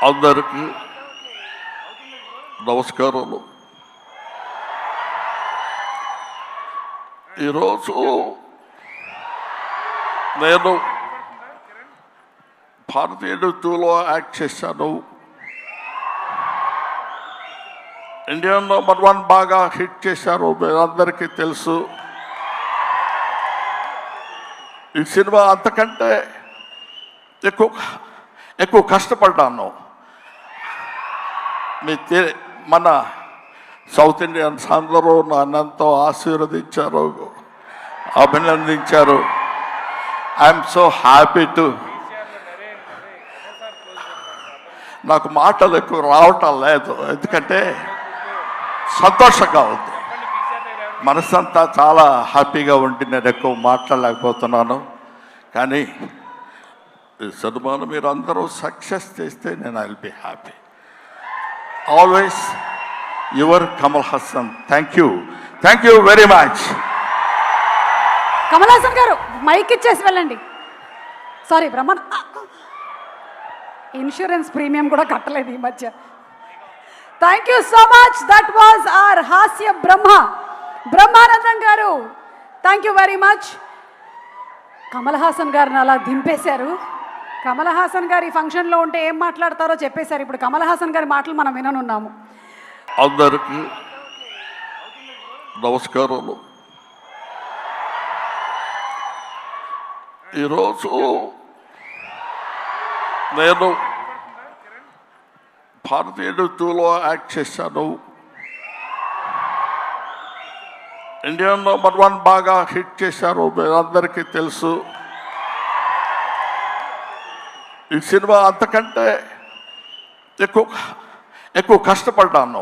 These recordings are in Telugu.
అందరికీ నమస్కారాలు. ఈరోజు నేను భారతీయ నృత్యంలో యాక్ట్ చేశాను. ఇండియా #1 బాగా హిట్ చేశారు, మీరందరికీ తెలుసు. ఈ సినిమా అంతకంటే ఎక్కువ కష్టపడ్డాను. మన సౌత్ ఇండియన్స్ అందరూ నన్నంతో ఆశీర్వదించారు, అభినందించారు. I'm so happy to. నాకు మాటలు ఎక్కువ రావటం లేదు, ఎందుకంటే సంతోషంగా ఉంది. మనసంతా చాలా హ్యాపీగా ఉండి నేను ఎక్కువ మాట్లాడలేకపోతున్నాను. కానీ ఈ సినిమాను మీరు అందరూ సక్సెస్ చేస్తే నేను I will be happy. Always your Kamal Haasan. Thank you very much. Kamal Haasan గారు మైక్ ఇచ్చేసి వెళ్ళండి. సారీ బ్రహ్మన్, ఇన్సూరెన్స్ ప్రీమియం కూడా కట్టలేదు ఈ మధ్య. Thank you so much. That was our హాస్య బ్రహ్మానందం గారు. Thank you very much. Kamal Haasan గారిని అలా దింపేశారు. కమల్ హాసన్ గారు ఈ ఫంక్షన్లో ఉంటే ఏం మాట్లాడతారో చెప్పేశారు. ఇప్పుడు కమల్ హాసన్ గారి మాటలు మనం విననున్నాము. అందరికీ నమస్కారాలు. ఈరోజు నేను భారతీయ నృత్యంలో యాక్ట్ చేశాను. ఇండియా #1 బాగా హిట్ చేశారు, మీరందరికీ తెలుసు. ఈ సినిమా అంతకంటే ఎక్కువ కష్టపడ్డాను.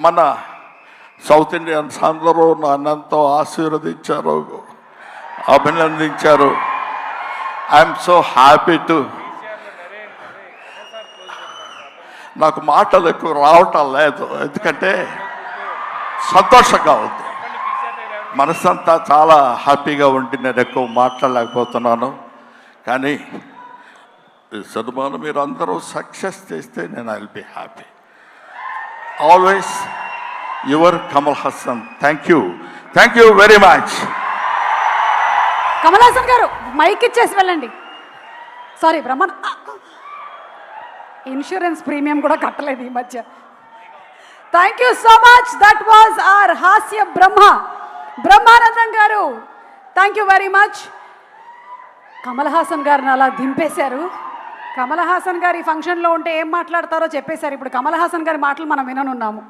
మన సౌత్ ఇండియన్స్ అందరూ నన్నంతో ఆశీర్వదించారు, అభినందించారు. I'm so happy to. నాకు మాటలు ఎక్కువ రావటం లేదు, ఎందుకంటే సంతోషంగా ఉంది. మనసంతా చాలా హ్యాపీగా ఉండి నేను ఎక్కువ మాట్లాడలేకపోతున్నాను. కానీ ఈ సినిమాను మీరు అందరూ సక్సెస్ చేస్తే నేను I will be happy. Always your Kamal Haasan. Thank you very much. Kamal Haasan గారు మైక్ ఇచ్చేసి వెళ్ళండి. సారీ బ్రహ్మన్, ఇన్సూరెన్స్ ప్రీమియం కూడా కట్టలేదు ఈ మధ్య. Thank you so much. That was our హాస్య బ్రహ్మానందం గారు. Thank you very much. Kamal Haasan గారిని అలా దింపేశారు. కమల్ హాసన్ గారు ఈ ఫంక్షన్లో ఉంటే ఏం మాట్లాడతారో చెప్పేశారు. ఇప్పుడు కమల్ హాసన్ గారి మాటలు మనం విననున్నాము.